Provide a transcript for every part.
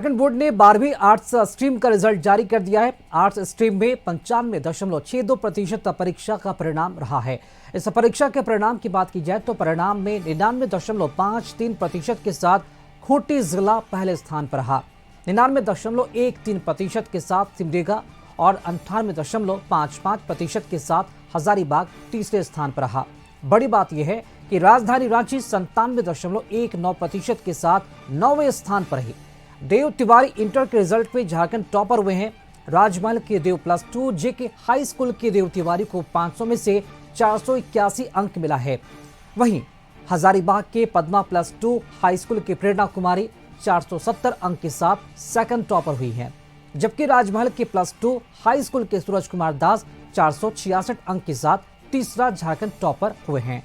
Jharkhand board ने 12वीं arts stream का रिजल्ट जारी कर दिया है। आर्ट्स स्ट्रीम में 95.62% परीक्षा का परिणाम रहा है। इस परीक्षा के परिणाम की बात की जाए तो परिणाम में 99.53% के साथ खूंटी जिला पहले स्थान पर रहा। 99.13% के साथ सिमडेगा और 98.55% के साथ हजारीबाग तीसरे स्थान पर रहा। बड़ी बात यह है कि राजधानी रांची 97.19% के साथ 9वें स्थान पर रही। देव तिवारी इंटर के रिजल्ट में झारखंड टॉपर हुए हैं। राजमहल के देव +2 जेके हाई स्कूल के देव तिवारी को 500 में से 481 अंक मिला है। वहीं हजारीबाग के पद्मा +2 हाई स्कूल की प्रेरणा कुमारी 470 अंक के साथ सेकंड टॉपर हुई है, जबकि राजमहल के +2 हाई स्कूल के सूरज कुमार दास 466 अंक के साथ तीसरा झारखंड टॉपर हुए हैं।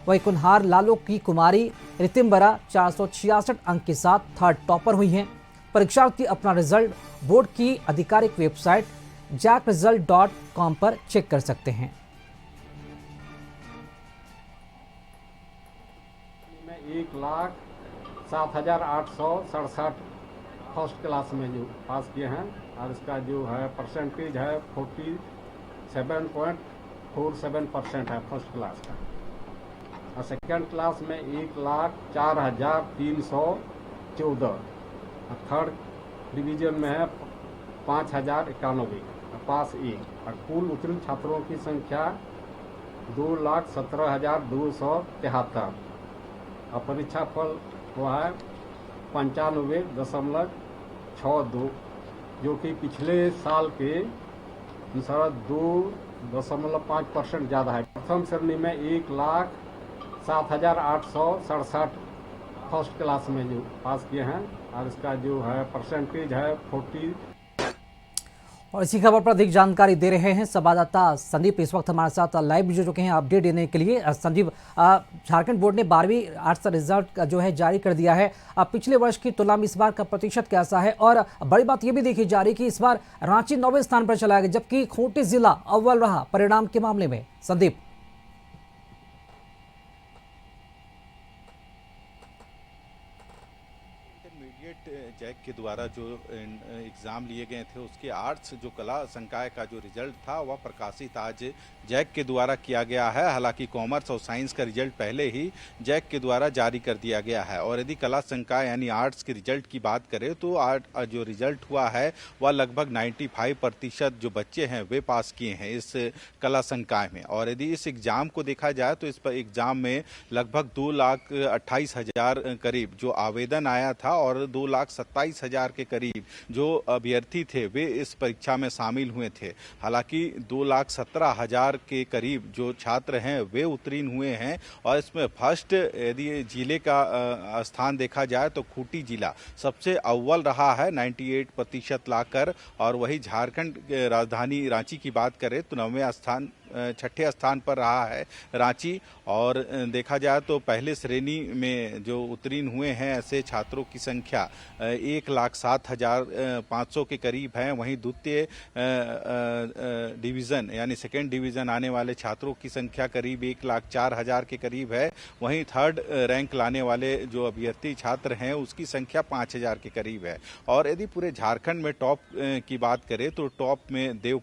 वहीं कुन्हार लालो की कुमारी रितिम्बरा 466 अंक के साथ थर्ड टॉपर हुई हैं। परीक्षार्थी अपना रिजल्ट बोर्ड की आधिकारिक वेबसाइट jackresult.com पर चेक कर सकते हैं। में 1,07,867 फर्स्ट क्लास में जो पास किए हैं और इसका जो है परसेंटेज है 47.47% है फर्स्ट क्लास का। और सेकेंड क्लास में 1,04,314 और थर्ड डिवीजन में है 5,091 पास एक। और कुल उत्तीर्ण छात्रों की संख्या 2,17,273 और परीक्षा फल हुआ है 95.62, जो कि पिछले साल के अनुसार 2.5% ज़्यादा है। प्रथम श्रेणी में 1,07,867 फर्स्ट क्लास में जो पास किए हैं और इसका जो है परसेंटेज है 40। और इसी खबर पर अधिक जानकारी दे रहे हैं संवाददाता संदीप। इस वक्त हमारे साथ लाइव जुड़ चुके हैं अपडेट देने के लिए। संदीप, झारखंड बोर्ड ने 12वीं आर्ट्स रिजल्ट जो है जारी कर दिया है। पिछले वर्ष की तुलना में इस बार का प्रतिशत कैसा है? और बड़ी बात यह भी देखी जा रही है कि इस बार रांची 9वें स्थान पर चला गया, जबकि खूंटी जिला अव्वल रहा परिणाम के मामले में। संदीप, जैक के द्वारा जो एग्ज़ाम लिए गए थे उसके आर्ट्स जो कला संकाय का जो रिजल्ट था वह प्रकाशित आज जैक के द्वारा किया गया है। हालांकि कॉमर्स और साइंस का रिजल्ट पहले ही जैक के द्वारा जारी कर दिया गया है। और यदि कला संकाय यानी आर्ट्स के रिजल्ट की बात करें तो जो रिजल्ट हुआ है वह लगभग 95% जो बच्चे हैं वे पास किए हैं इस कला संकाय में। और यदि इस एग्ज़ाम को देखा जाए तो इस पर एग्ज़ाम में लगभग 2,28,000 करीब जो आवेदन आया था और 2,27,000 के करीब जो अभ्यर्थी थे वे इस परीक्षा में शामिल हुए थे। हालांकि 2,17,000 के करीब जो छात्र हैं वे उत्तीर्ण हुए हैं। और इसमें फर्स्ट यदि जिले का स्थान देखा जाए तो खूंटी जिला सबसे अव्वल रहा है 98% लाकर। और वही झारखंड राजधानी रांची की बात करें तो 9वें स्थान 6ठे स्थान पर रहा है रांची। और देखा जाए तो पहले श्रेणी में जो उत्तीर्ण हुए हैं ऐसे छात्रों की संख्या 1,07,500 के करीब है। वहीं द्वितीय डिवीज़न यानी सेकेंड डिवीज़न आने वाले छात्रों की संख्या करीब 1,04,000 के करीब है। वहीं थर्ड रैंक लाने वाले जो अभ्यर्थी छात्र हैं उसकी संख्या 5,000 के करीब है। और यदि पूरे झारखंड में टॉप की बात करें तो टॉप में देव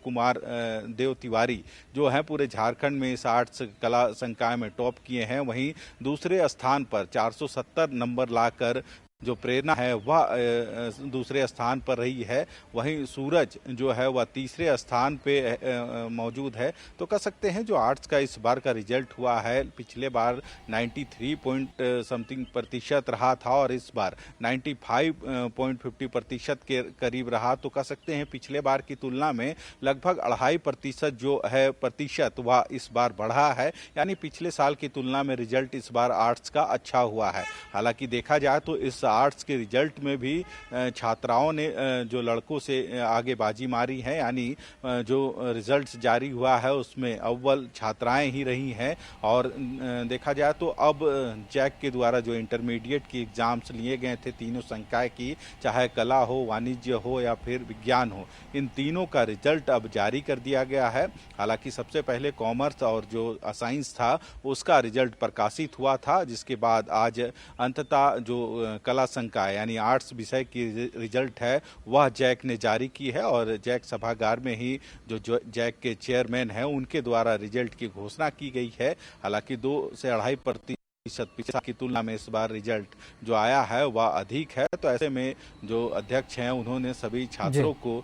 तिवारी जो है पूरे झारखंड में इस आर्ट्स कला संकाय में टॉप किए हैं। वहीं दूसरे स्थान पर 470 नंबर लाकर जो प्रेरणा है वह दूसरे स्थान पर रही है। वहीं सूरज जो है वह तीसरे स्थान पे मौजूद है। तो कह सकते हैं जो आर्ट्स का इस बार का रिजल्ट हुआ है पिछले बार 93% रहा था और इस बार 95.50% के करीब रहा। तो कह सकते हैं पिछले बार की तुलना में लगभग 2.5% जो है प्रतिशत वह इस बार बढ़ा है। यानी पिछले साल की तुलना में रिजल्ट इस बार आर्ट्स का अच्छा हुआ है। हालांकि देखा जाए तो इस आर्ट्स के रिजल्ट में भी छात्राओं ने जो लड़कों से आगे बाजी मारी है। यानी जो रिजल्ट्स जारी हुआ है उसमें अव्वल छात्राएं ही रही हैं। और देखा जाए तो अब जैक के द्वारा जो इंटरमीडिएट की एग्ज़ाम्स लिए गए थे तीनों संकाय की, चाहे कला हो, वाणिज्य हो या फिर विज्ञान हो, इन तीनों का रिजल्ट अब जारी कर दिया गया है। हालांकि सबसे पहले कॉमर्स और जो साइंस था उसका रिजल्ट प्रकाशित हुआ था, जिसके बाद आज अंततः जो कला कला संकाय यानी आर्ट्स विषय की रिजल्ट है वह जैक ने जारी की है और जैक सभागार में ही जो जैक के चेयरमैन हैं उनके द्वारा रिजल्ट की घोषणा की गई है। हालांकि 2 से 2.5% पिछले की तुलना में इस बार रिजल्ट जो आया है वह अधिक है। तो ऐसे में जो अध्यक्ष हैं उन्होंने सभी छात्रों को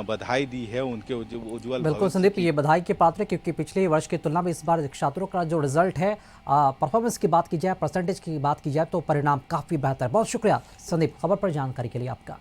बधाई दी है उनके उज्जवल बिल्कुल संदीप, ये बधाई के पात्र है क्योंकि पिछले वर्ष की तुलना में इस बार छात्रों का जो रिजल्ट है, परफॉर्मेंस की बात की जाए, परसेंटेज की बात की जाए तो परिणाम काफ़ी बेहतर। बहुत शुक्रिया संदीप, खबर पर जानकारी के लिए आपका।